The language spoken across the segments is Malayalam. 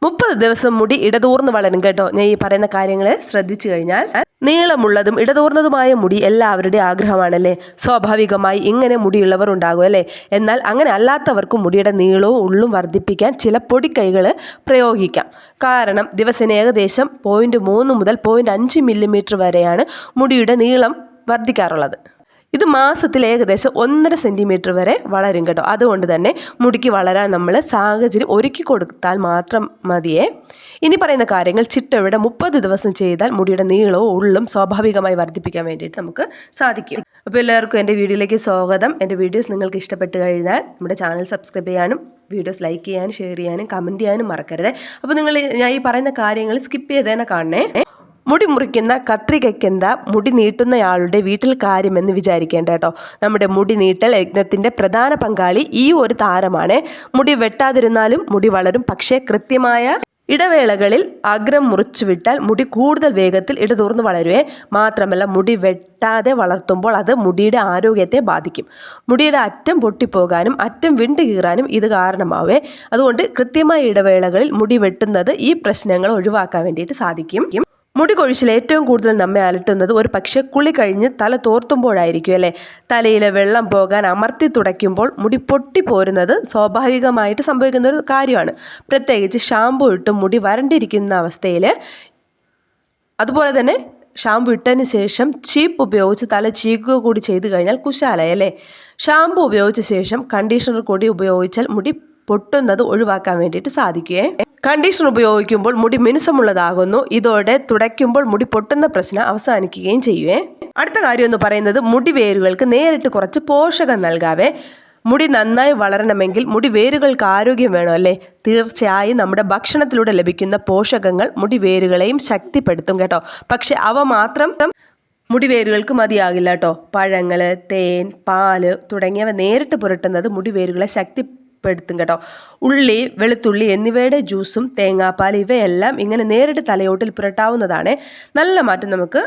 30 ദിവസം മുടി ഇടതൂർന്ന് വളരും കേട്ടോ. ഞാൻ ഈ പറയുന്ന കാര്യങ്ങൾ ശ്രദ്ധിച്ചു കഴിഞ്ഞാൽ. നീളമുള്ളതും ഇടതൂർന്നതുമായ മുടി എല്ലാവരുടെയും ആഗ്രഹമാണല്ലേ. സ്വാഭാവികമായി ഇങ്ങനെ മുടിയുള്ളവർ ഉണ്ടാകും അല്ലേ. എന്നാൽ അങ്ങനെ അല്ലാത്തവർക്കും മുടിയുടെ നീളവും ഉള്ളും വർദ്ധിപ്പിക്കാൻ ചില പൊടിക്കൈകൾ പ്രയോഗിക്കാം. കാരണം ദിവസേന ഏകദേശം 0.3 മുതൽ 0.5 മില്ലിമീറ്റർ വരെയാണ് മുടിയുടെ നീളം വർദ്ധിക്കാറുള്ളത്. ഇത് മാസത്തിൽ ഏകദേശം 1.5 സെൻറ്റിമീറ്റർ വരെ വളരും കേട്ടോ. അതുകൊണ്ട് തന്നെ മുടിക്ക് വളരാൻ നമ്മൾ സാഹചര്യം ഒരുക്കി കൊടുത്താൽ മാത്രം മതിയേ. ഇനി പറയുന്ന കാര്യങ്ങൾ ചിട്ടയോടെ 30 ദിവസം ചെയ്താൽ മുടിയുടെ നീളവും ഉള്ളും സ്വാഭാവികമായി വർദ്ധിപ്പിക്കാൻ വേണ്ടിയിട്ട് നമുക്ക് സാധിക്കും. അപ്പോൾ എല്ലാവർക്കും എൻ്റെ വീഡിയോയിലേക്ക് സ്വാഗതം. എൻ്റെ വീഡിയോസ് നിങ്ങൾക്ക് ഇഷ്ടപ്പെട്ട് കഴിഞ്ഞാൽ നമ്മുടെ ചാനൽ സബ്സ്ക്രൈബ് ചെയ്യാനും വീഡിയോസ് ലൈക്ക് ചെയ്യാനും ഷെയർ ചെയ്യാനും കമൻറ്റ് ചെയ്യാനും മറക്കരുത്. അപ്പോൾ ഞാൻ ഈ പറയുന്ന കാര്യങ്ങൾ സ്കിപ്പ് ചെയ്ത് തന്നെ കാണണേ. മുടി മുറിക്കുന്ന കത്രികയ്ക്കെന്താ മുടി നീട്ടുന്നയാളുടെ വീട്ടിൽ കാര്യമെന്ന് വിചാരിക്കേണ്ട കേട്ടോ. നമ്മുടെ മുടി നീട്ടൽ യജ്ഞത്തിൻ്റെ പ്രധാന പങ്കാളി ഈ ഒരു താരമാണ്. മുടി വെട്ടാതിരുന്നാലും മുടി വളരും. പക്ഷേ കൃത്യമായ ഇടവേളകളിൽ അഗ്രം മുറിച്ചു വിട്ടാൽ മുടി കൂടുതൽ വേഗത്തിൽ ഇടതൂർന്ന് വളരുവേ. മാത്രമല്ല മുടി വെട്ടാതെ വളർത്തുമ്പോൾ അത് മുടിയുടെ ആരോഗ്യത്തെ ബാധിക്കും. മുടിയുടെ അറ്റം പൊട്ടിപ്പോകാനും അറ്റം വിണ്ടു കീറാനും ഇത് കാരണമാവേ. അതുകൊണ്ട് കൃത്യമായ ഇടവേളകളിൽ മുടി വെട്ടുന്നത് ഈ പ്രശ്നങ്ങൾ ഒഴിവാക്കാൻ വേണ്ടിയിട്ട് സാധിക്കും. മുടി കൊഴിച്ചിൽ ഏറ്റവും കൂടുതൽ നമ്മെ അലട്ടുന്നത് ഒരു പക്ഷേ കുളി കഴിഞ്ഞ് തല തോർത്തുമ്പോഴായിരിക്കും അല്ലേ. തലയിലെ വെള്ളം പോകാൻ അമർത്തി തുടയ്ക്കുമ്പോൾ മുടി പൊട്ടിപ്പോരുന്നത് സ്വാഭാവികമായിട്ട് സംഭവിക്കുന്ന ഒരു കാര്യമാണ്. പ്രത്യേകിച്ച് ഷാമ്പു ഇട്ട് മുടി വരണ്ടിരിക്കുന്ന അവസ്ഥയിൽ. അതുപോലെ തന്നെ ഷാമ്പു ഇട്ടതിന് ശേഷം ചീപ്പ് ഉപയോഗിച്ച് തല ചീകുക കൂടി ചെയ്ത് കഴിഞ്ഞാൽ കുശാലയല്ലേ. ഷാമ്പു ഉപയോഗിച്ച ശേഷം കണ്ടീഷണർ കൂടി ഉപയോഗിച്ചാൽ മുടി പൊട്ടുന്നത് ഒഴിവാക്കാൻ വേണ്ടിയിട്ട് സാധിക്കുകയെ. കണ്ടീഷണർ ഉപയോഗിക്കുമ്പോൾ മുടി മിനുസമുള്ളതാകുന്നു. ഇതോടെ തുടയ്ക്കുമ്പോൾ മുടി പൊട്ടുന്ന പ്രശ്നം അവസാനിക്കുകയും ചെയ്യുവേ. അടുത്ത കാര്യം എന്ന് പറയുന്നത് മുടി വേരുകൾക്ക് നേരിട്ട് കുറച്ച് പോഷകം നൽകാവേ. മുടി നന്നായി വളരണമെങ്കിൽ മുടി വേരുകൾക്ക് ആരോഗ്യം വേണം അല്ലേ. തീർച്ചയായും നമ്മുടെ ഭക്ഷണത്തിലൂടെ ലഭിക്കുന്ന പോഷകങ്ങൾ മുടി വേരുകളെയും ശക്തിപ്പെടുത്തും കേട്ടോ. പക്ഷെ അവ മാത്രം മുടി വേരുകൾക്ക് മതിയാകില്ല കേട്ടോ. പഴങ്ങൾ, തേൻ, പാല് തുടങ്ങിയവ നേരിട്ട് പുരട്ടുന്നത് മുടി വേരുകളെ ശക്തിപ്പെടുത്തും കേട്ടോ. ഉള്ളി, വെളുത്തുള്ളി എന്നിവയുടെ ജ്യൂസും തേങ്ങാപ്പാൽ ഇവയെല്ലാം ഇങ്ങനെ നേരിട്ട് തലയോട്ടിൽ പുരട്ടാവുന്നതാണ്. നല്ല മാറ്റം നമുക്ക്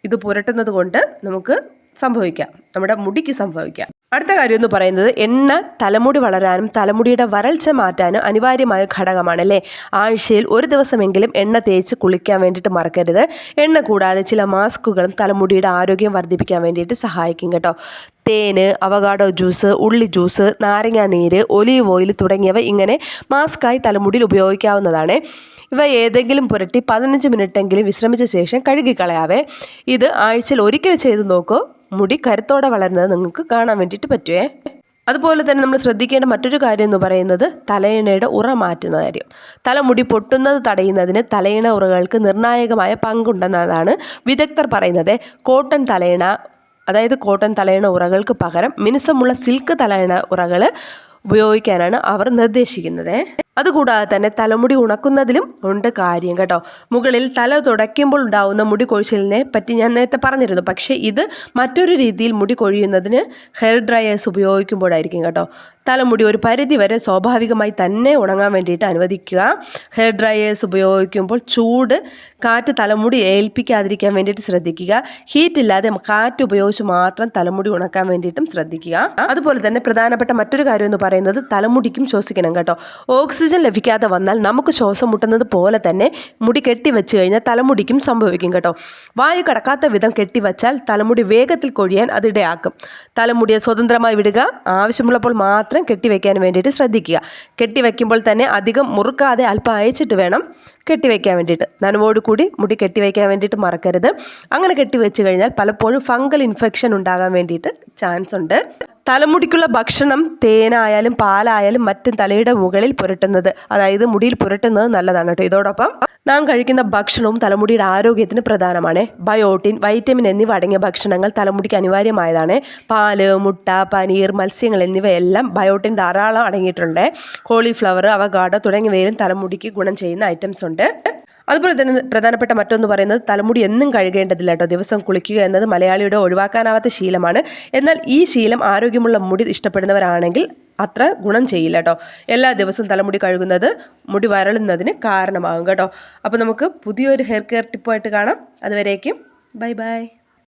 ഇത് പുരട്ടുന്നത് കൊണ്ട് നമുക്ക് സംഭവിക്കാം, നമ്മുടെ മുടിക്ക് സംഭവിക്കാം. അടുത്ത കാര്യം എന്ന് പറയുന്നത് എണ്ണ തലമുടി വളരാനും തലമുടിയുടെ വരൾച്ച മാറ്റാനും അനിവാര്യമായ ഘടകമാണല്ലേ. ആഴ്ചയിൽ ഒരു ദിവസമെങ്കിലും എണ്ണ തേച്ച് കുളിക്കാൻ വേണ്ടിയിട്ട് മറക്കരുത്. എണ്ണ കൂടാതെ ചില മാസ്കുകളും തലമുടിയുടെ ആരോഗ്യം വർദ്ധിപ്പിക്കാൻ വേണ്ടിയിട്ട് സഹായിക്കും കേട്ടോ. തേന്, അവകാഡോ ജ്യൂസ്, ഉള്ളി ജ്യൂസ്, നാരങ്ങാ നീര്, ഒലീവ് ഓയിൽ തുടങ്ങിയവ ഇങ്ങനെ മാസ്കായി തലമുടിയിൽ ഉപയോഗിക്കാവുന്നതാണ്. ഇവ ഏതെങ്കിലും പുരട്ടി 15 മിനിറ്റെങ്കിലും വിശ്രമിച്ച ശേഷം കഴുകിക്കളയാവേ. ഇത് ആഴ്ചയിൽ ഒരിക്കൽ ചെയ്ത് നോക്കൂ. മുടി കരുത്തോടെ വളരുന്നത് നിങ്ങൾക്ക് കാണാൻ വേണ്ടിയിട്ട് പറ്റുവേ. അതുപോലെ തന്നെ നമ്മൾ ശ്രദ്ധിക്കേണ്ട മറ്റൊരു കാര്യം എന്ന് പറയുന്നത് തലയിണയുടെ ഉറ മാറ്റുന്ന കാര്യം. തലമുടി പൊട്ടുന്നത് തടയുന്നതിന് തലയിണ ഉറകൾക്ക് നിർണായകമായ പങ്കുണ്ടെന്നതാണ് വിദഗ്ധർ പറയുന്നത്. കോട്ടൺ തലയിണ ഉറകൾക്ക് പകരം മിനുസമുള്ള സിൽക്ക് തലയിണ ഉറകൾ ഉപയോഗിക്കാനാണ് അവർ നിർദ്ദേശിക്കുന്നത്. അതുകൂടാതെ തന്നെ തലമുടി ഉണക്കുന്നതിലും ഉണ്ട് കാര്യം കേട്ടോ. മുകളിൽ തല തുടയ്ക്കുമ്പോൾ ഉണ്ടാവുന്ന മുടി കൊഴിച്ചിലിനെ പറ്റി ഞാൻ നേരത്തെ പറഞ്ഞിരുന്നു. പക്ഷേ ഇത് മറ്റൊരു രീതിയിൽ മുടി കൊഴിയുന്നതിന് ഹെയർ ഡ്രയേഴ്സ് ഉപയോഗിക്കുമ്പോഴായിരിക്കും കേട്ടോ. തലമുടി ഒരു പരിധി വരെ സ്വാഭാവികമായി തന്നെ ഉണങ്ങാൻ വേണ്ടിയിട്ട് അനുവദിക്കുക. ഹെയർ ഡ്രയേഴ്സ് ഉപയോഗിക്കുമ്പോൾ ചൂട് കാറ്റ് തലമുടി ഏൽപ്പിക്കാതിരിക്കാൻ വേണ്ടിയിട്ട് ശ്രദ്ധിക്കുക. ഹീറ്റ് ഇല്ലാതെ കാറ്റ് ഉപയോഗിച്ച് മാത്രം തലമുടി ഉണക്കാൻ വേണ്ടിയിട്ടും ശ്രദ്ധിക്കുക. അതുപോലെ തന്നെ പ്രധാനപ്പെട്ട മറ്റൊരു കാര്യം എന്ന് പറയുന്നത് തലമുടിക്കും ശ്വസിക്കണം കേട്ടോ. ഓക്സിജൻ ലഭിക്കാതെ വന്നാൽ നമുക്ക് ശ്വാസം മുട്ടുന്നത് പോലെ തന്നെ മുടി കെട്ടിവെച്ച് കഴിഞ്ഞാൽ തലമുടിക്കും സംഭവിക്കും കേട്ടോ. വായു കടക്കാത്ത വിധം കെട്ടിവച്ചാൽ തലമുടി വേഗത്തിൽ കൊഴിയാൻ അതിടയാക്കും. തലമുടിയെ സ്വതന്ത്രമായി വിടുക. ആവശ്യമുള്ളപ്പോൾ മാത്രം കെട്ടിവെക്കാൻ വേണ്ടിയിട്ട് ശ്രദ്ധിക്കുക. കെട്ടിവെക്കുമ്പോൾ തന്നെ അധികം മുറുക്കാതെ അല്പം അയച്ചിട്ട് വേണം കെട്ടിവെക്കാൻ വേണ്ടിയിട്ട്. നനവോട് കൂടി മുടി കെട്ടിവെക്കാൻ വേണ്ടിയിട്ട് മറക്കരുത്. അങ്ങനെ കെട്ടിവെച്ച് കഴിഞ്ഞാൽ പലപ്പോഴും ഫംഗൽ ഇൻഫെക്ഷൻ ഉണ്ടാകാൻ വേണ്ടിയിട്ട് ചാൻസ് ഉണ്ട്. തലമുടിക്കുള്ള ഭക്ഷണം തേനായാലും പാലായാലും മറ്റും തലയുടെ മുകളിൽ പുരട്ടുന്നത്, അതായത് മുടിയിൽ പുരട്ടുന്നത് നല്ലതാണ് കേട്ടോ. ഇതോടൊപ്പം നാം കഴിക്കുന്ന ഭക്ഷണവും തലമുടിയുടെ ആരോഗ്യത്തിന് പ്രധാനമാണ്. ബയോട്ടിൻ, വൈറ്റമിൻ എന്നിവ അടങ്ങിയ ഭക്ഷണങ്ങൾ തലമുടിക്ക് അനിവാര്യമായതാണ്. പാല്, മുട്ട, പനീർ, മത്സ്യങ്ങൾ എന്നിവയെല്ലാം ബയോട്ടിൻ ധാരാളം അടങ്ങിയിട്ടുണ്ട്. കോളിഫ്ലവർ, അവകാഡോ തുടങ്ങിയവയിലും തലമുടിക്ക് ഗുണം ചെയ്യുന്ന ഐറ്റംസ് ഉണ്ട്. അതുപോലെ തന്നെ പ്രധാനപ്പെട്ട മറ്റൊന്ന് പറയുന്നത് തലമുടി എന്നും കഴുകേണ്ടതില്ല കേട്ടോ. ദിവസം കുളിക്കുക എന്നത് മലയാളിയുടെ ഒഴിവാക്കാനാവാത്ത ശീലമാണ്. എന്നാൽ ഈ ശീലം ആരോഗ്യമുള്ള മുടി ഇഷ്ടപ്പെടുന്നവരാണെങ്കിൽ അത്ര ഗുണം ചെയ്യില്ല കേട്ടോ. എല്ലാ ദിവസവും തലമുടി കഴുകുന്നത് മുടി വരളുന്നതിന് കാരണമാകും കേട്ടോ. അപ്പോൾ നമുക്ക് പുതിയൊരു ഹെയർ കെയർ ടിപ്പായിട്ട് കാണാം. അതുവരേക്കും ബൈ ബൈ.